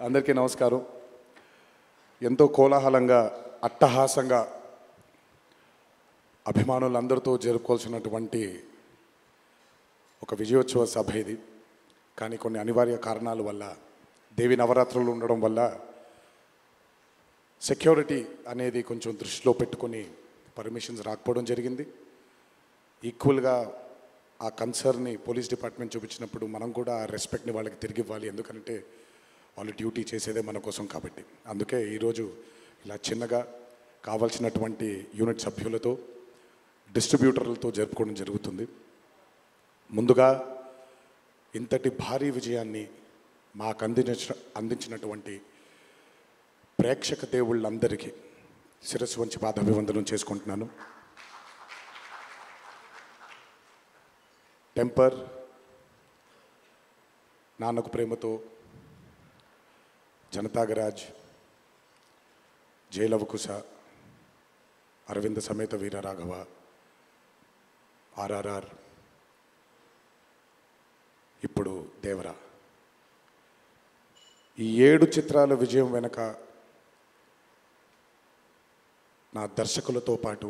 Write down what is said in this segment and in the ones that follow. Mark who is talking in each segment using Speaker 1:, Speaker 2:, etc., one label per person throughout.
Speaker 1: అందరికీ నమస్కారం. ఎంతో కోలాహలంగా అట్టహాసంగా అభిమానులందరితో జరుపుకోవాల్సినటువంటి ఒక విజయోత్సవ సభ ఇది. కానీ కొన్ని అనివార్య కారణాల వల్ల, దేవి నవరాత్రులు ఉండడం వల్ల సెక్యూరిటీ అనేది కొంచెం దృష్టిలో పెట్టుకొని పర్మిషన్స్ రాకపోవడం జరిగింది. ఈక్వల్గా ఆ కన్సర్న్ని పోలీస్ డిపార్ట్మెంట్ చూపించినప్పుడు మనం కూడా ఆ రెస్పెక్ట్ని వాళ్ళకి తిరిగి ఇవ్వాలి. ఎందుకంటే వాళ్ళు డ్యూటీ చేసేదే మన కోసం కాబట్టి. అందుకే ఈరోజు ఇలా చిన్నగా కావాల్సినటువంటి యూనిట్ సభ్యులతో, డిస్ట్రిబ్యూటర్లతో జరుపుకోవడం జరుగుతుంది. ముందుగా ఇంతటి భారీ విజయాన్ని మాకు అందించినటువంటి ప్రేక్షక దేవుళ్ళందరికీ శిరస్సు వంచి పాదాభివందనం చేసుకుంటున్నాను. టెంపర్, నాన్నకు ప్రేమతో, జనతాగరాజ్, జయలవకుశ, అరవింద సమేత వీరరాఘవ, ఆర్ఆర్ఆర్, ఇప్పుడు దేవరా, ఈ 7 చిత్రాల విజయం వెనక నా దర్శకులతో పాటు,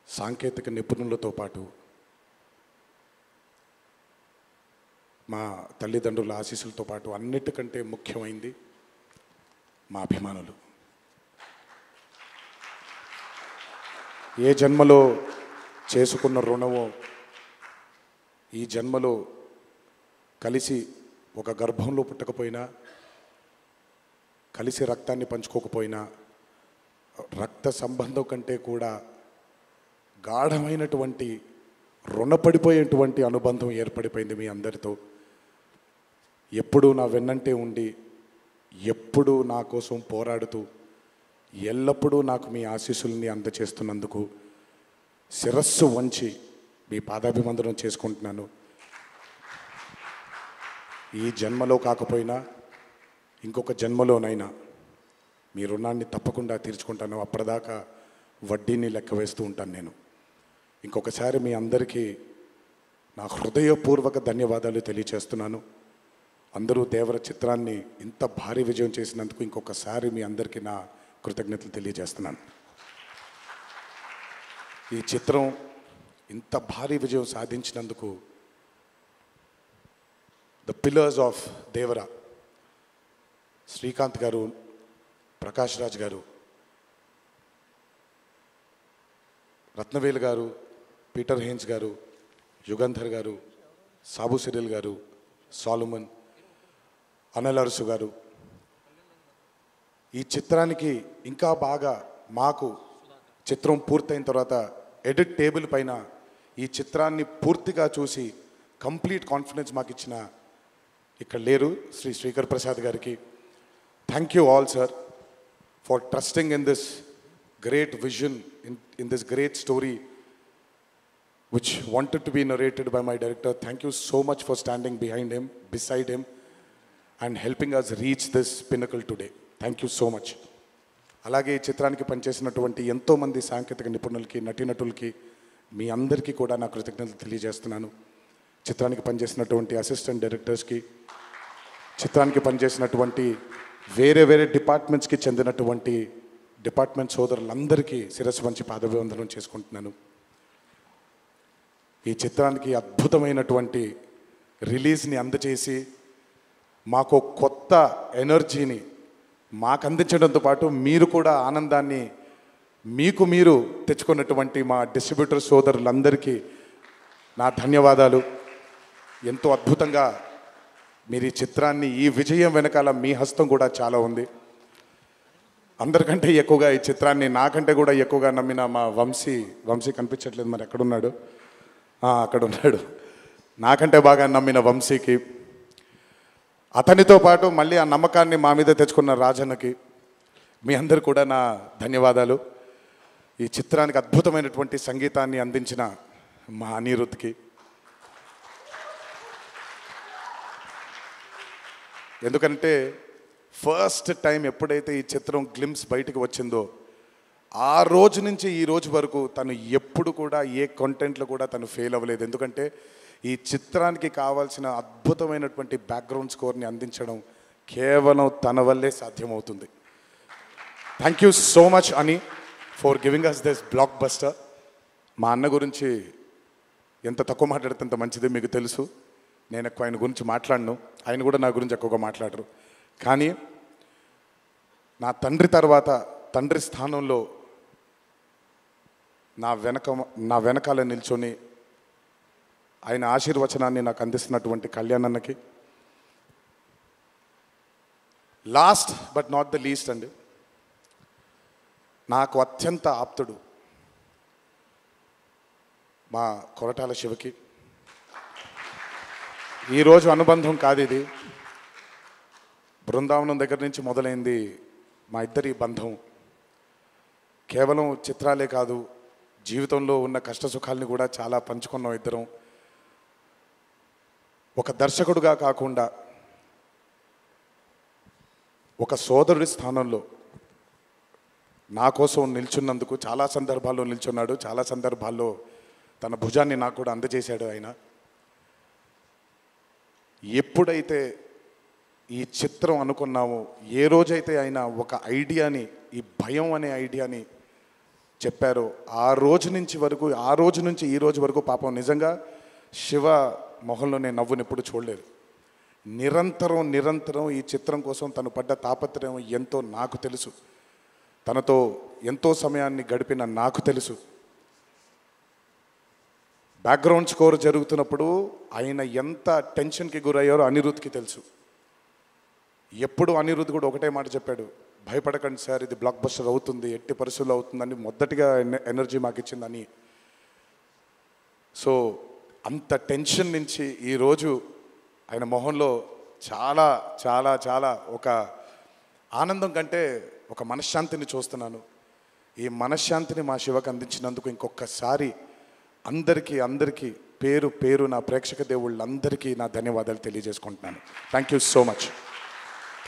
Speaker 1: సాంకేతిక నిపుణులతో పాటు, మా తల్లిదండ్రుల ఆశీస్సులతో పాటు అన్నిటికంటే ముఖ్యమైంది మా అభిమానులు. ఏ జన్మలో చేసుకున్న రుణమో ఈ జన్మలో కలిసి ఒక గర్భంలో పుట్టకపోయినా, కలిసి రక్తాన్ని పంచుకోకపోయినా, రక్త సంబంధం కంటే కూడా గాఢమైనటువంటి రుణపడిపోయేటువంటి అనుబంధం ఏర్పడిపోయింది మీ అందరితో. ఎప్పుడూ నా వెన్నంటే ఉండి, ఎప్పుడూ నా కోసం పోరాడుతూ, ఎల్లప్పుడూ నాకు మీ ఆశీస్సుల్ని అందచేస్తున్నందుకు శిరస్సు వంచి మీ పాదాభివందనం చేసుకుంటున్నాను. ఈ జన్మలో కాకపోయినా ఇంకొక జన్మలోనైనా మీ రుణాన్ని తప్పకుండా తీర్చుకుంటాను. అప్పటిదాకా వడ్డీని లెక్క వేస్తూ ఉంటాను నేను. ఇంకొకసారి మీ అందరికీ నా హృదయపూర్వక ధన్యవాదాలు తెలియచేస్తున్నాను. అందరూ దేవర చిత్రాన్ని ఇంత భారీ విజయం చేసినందుకు ఇంకొకసారి మీ అందరికీ నా కృతజ్ఞతలు తెలియజేస్తున్నాను. ఈ చిత్రం ఇంత భారీ విజయం సాధించినందుకు ద పిల్లర్స్ ఆఫ్ దేవర, శ్రీకాంత్ గారు, ప్రకాష్ రాజ్ గారు, రత్నవేలు గారు, పీటర్ హేన్స్ గారు, యుగంధర్ గారు, సాబు సిరిల్ గారు, సాలుమన్, అనిల్ అరుసు గారు, ఈ చిత్రానికి ఇంకా బాగా మాకు చిత్రం పూర్తయిన తర్వాత ఎడిట్ టేబుల్ పైన ఈ చిత్రాన్ని పూర్తిగా చూసి కంప్లీట్ కాన్ఫిడెన్స్ మాకు ఇచ్చిన, ఇక్కడ లేరు, శ్రీ శ్రీకర్ ప్రసాద్ గారికి thank you all sir for trusting in this great vision, in this great story which wanted to be narrated by my director. Thank you so much for standing behind him, beside him, and helping us reach this pinnacle today. Thank you so much. అలాగే ఈ చిత్రానికి పనిచేసినటువంటి ఎంతోమంది సాంకేతిక నిపుణులకి, నటీనటులకి, మీ అందరికీ కూడా నా కృతజ్ఞతలు తెలియజేస్తున్నాను. చిత్రానికి పనిచేసినటువంటి అసిస్టెంట్ డైరెక్టర్స్కి, చిత్రానికి పనిచేసినటువంటి వేరే వేరే డిపార్ట్మెంట్స్కి చెందినటువంటి డిపార్ట్మెంట్ సోదరులందరికీ శిరస్సు వంచి పాదాభివందనం చేసుకుంటున్నాను. ఈ చిత్రానికి అద్భుతమైనటువంటి రిలీజ్ని అందచేసి మాకు కొత్త ఎనర్జీని మాకు అందించడంతో పాటు మీరు కూడా ఆనందాన్ని మీకు మీరు తెచ్చుకున్నటువంటి మా డిస్ట్రిబ్యూటర్ సోదరులందరికీ నా ధన్యవాదాలు. ఎంతో అద్భుతంగా మీరు ఈ చిత్రాన్ని, ఈ విజయం వెనకాల మీ హస్తం కూడా చాలా ఉంది. అందరికంటే ఎక్కువగా ఈ చిత్రాన్ని నాకంటే కూడా ఎక్కువగా నమ్మిన మా వంశీ కనిపించట్లేదు, మరి ఎక్కడున్నాడు? అక్కడ ఉన్నాడు. నాకంటే బాగా నమ్మిన వంశీకి, అతనితో పాటు మళ్ళీ ఆ నమ్మకాన్ని మా మీద తెచ్చుకున్న రాజన్నకి, మీ అందరు కూడా నా ధన్యవాదాలు. ఈ చిత్రానికి అద్భుతమైనటువంటి సంగీతాన్ని అందించిన మా అనిరుద్ధ్కి, ఎందుకంటే ఫస్ట్ టైం ఎప్పుడైతే ఈ చిత్రం గ్లిమ్స్ బయటకు వచ్చిందో ఆ రోజు నుంచి ఈ రోజు వరకు తను ఎప్పుడు కూడా ఏ కంటెంట్లో కూడా తను ఫెయిల్ అవ్వలేదు. ఎందుకంటే ఈ చిత్రానికి కావాల్సిన అద్భుతమైనటువంటి బ్యాక్గ్రౌండ్ స్కోర్ని అందించడం కేవలం తన వల్లే సాధ్యమవుతుంది. థ్యాంక్ యూ సో మచ్ అని for giving us this blockbuster. మా అన్న గురించి ఎంత తక్కువ మాట్లాడితే అంత మంచిది, మీకు తెలుసు. నేను ఎక్కువ ఆయన గురించి మాట్లాడను, ఆయన కూడా నా గురించి ఎక్కువగా మాట్లాడరు. కానీ నా తండ్రి తర్వాత తండ్రి స్థానంలో నా వెనకాల నిల్చొని ఆయన ఆశీర్వచనాన్ని నాకు అందిస్తున్నటువంటి కళ్యాణ్ అన్నకి, last but not the least అండి, నాకు అత్యంత ఆప్తుడు మా కొరటాల శివకి. ఈరోజు అనుబంధం కాదు ఇది, బృందావనం దగ్గర నుంచి మొదలైంది మా ఇద్దరి బంధం. కేవలం చిత్రాలే కాదు, జీవితంలో ఉన్న కష్ట సుఖాలని కూడా చాలా పంచుకున్నాం ఇద్దరం. ఒక దర్శకుడుగా కాకుండా ఒక సోదరుడి స్థానంలో నా కోసం నిల్చున్నందుకు చాలా సందర్భాల్లో నిల్చున్నాడు, చాలా సందర్భాల్లో తన భుజాన్ని నాకు కూడా అందజేశాడు ఆయన. ఎప్పుడైతే ఈ చిత్రం అనుకున్నామో, ఏ రోజైతే ఆయన ఒక ఐడియాని, ఈ భయం అనే ఐడియాని చెప్పారో, ఆ రోజు నుంచి ఈ రోజు వరకు పాపం నిజంగా శివ మొహంలో నేను నవ్వుని ఎప్పుడు చూడలేదు. నిరంతరం ఈ చిత్రం కోసం తను పడ్డ తాపత్రయం ఎంతో నాకు తెలుసు. తనతో ఎంతో సమయాన్ని గడిపిన నాకు తెలుసు. బ్యాక్గ్రౌండ్ స్కోర్ జరుగుతున్నప్పుడు ఆయన ఎంత టెన్షన్కి గురయ్యారో అనిరుద్ధ్కి తెలుసు. ఎప్పుడు అనిరుద్ధ్ కూడా ఒకటే మాట చెప్పాడు, భయపడకండి సార్, ఇది బ్లాక్ బస్టర్ అవుతుంది, ఎట్టి పరిస్థితుల్లో అవుతుందని మొదటిగా ఎనర్జీ మాకు ఇచ్చిందని. సో అంత టెన్షన్ నుంచి ఈరోజు ఆయన మొహంలో చాలా చాలా చాలా ఒక ఆనందం కంటే ఒక మనశ్శాంతిని చూస్తున్నాను. ఈ మనశ్శాంతిని మా శివకు అందించినందుకు ఇంకొకసారి అందరికీ పేరు నా ప్రేక్షక దేవుళ్ళందరికీ నా ధన్యవాదాలు తెలియజేసుకుంటున్నాను. Thank you so much.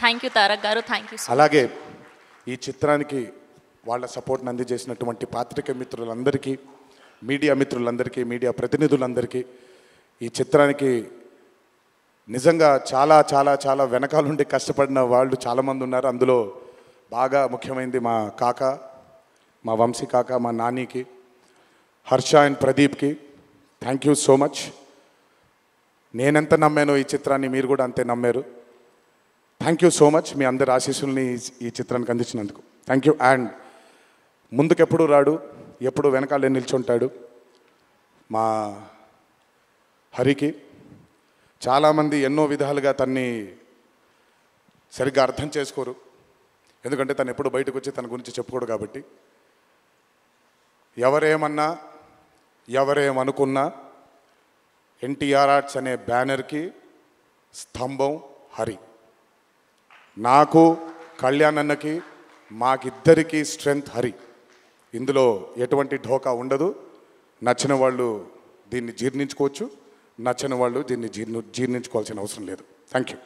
Speaker 2: Thank you Tarak గారు, థ్యాంక్ యూ.
Speaker 1: అలాగే ఈ చిత్రానికి వాళ్ళ సపోర్ట్ని అందజేసినటువంటి పాత్రికేయ మిత్రులందరికీ, మీడియా మిత్రులందరికీ, మీడియా ప్రతినిధులందరికీ, ఈ చిత్రానికి నిజంగా చాలా చాలా చాలా వెనకాలండి కష్టపడిన వాళ్ళు చాలామంది ఉన్నారు. అందులో బాగా ముఖ్యమైనది మా కాక, మా వంశీ కాక, మా నానికి, హర్ష అండ్ ప్రదీప్కి థ్యాంక్ యూ సో మచ్. నేనెంత నమ్మానో ఈ చిత్రాన్ని మీరు కూడా అంతే నమ్మారు. Thank you so much. మీ అందరి ఆశీస్సుల్ని ఈ చిత్రానికి అందించినందుకు థ్యాంక్ యూ. అండ్ ముందుకెప్పుడు రాడు, ఎప్పుడు వెనకాలే నిల్చుంటాడు మా హరికి. చాలామంది ఎన్నో విధాలుగా తన్ని సరిగ్గా అర్థం చేసుకోరు, ఎందుకంటే తను ఎప్పుడు బయటకు వచ్చి తన గురించి చెప్పుకోడు కాబట్టి. ఎవరేమన్నా ఎవరేమనుకున్నా ఎన్టీఆర్ ఆర్ట్స్ అనే బ్యానర్కి స్తంభం హరి. నాకు, కళ్యాణ్ అన్నకి, మాకిద్దరికీ స్ట్రెంగ్త్ హరి. ఇందులో ఎటువంటి ఢోకా ఉండదు. నచ్చిన వాళ్ళు దీన్ని జీర్ణించుకోవచ్చు, నచ్చని వాళ్ళు దీన్ని జీర్ణించుకోవాల్సిన అవసరం లేదు. Thank you.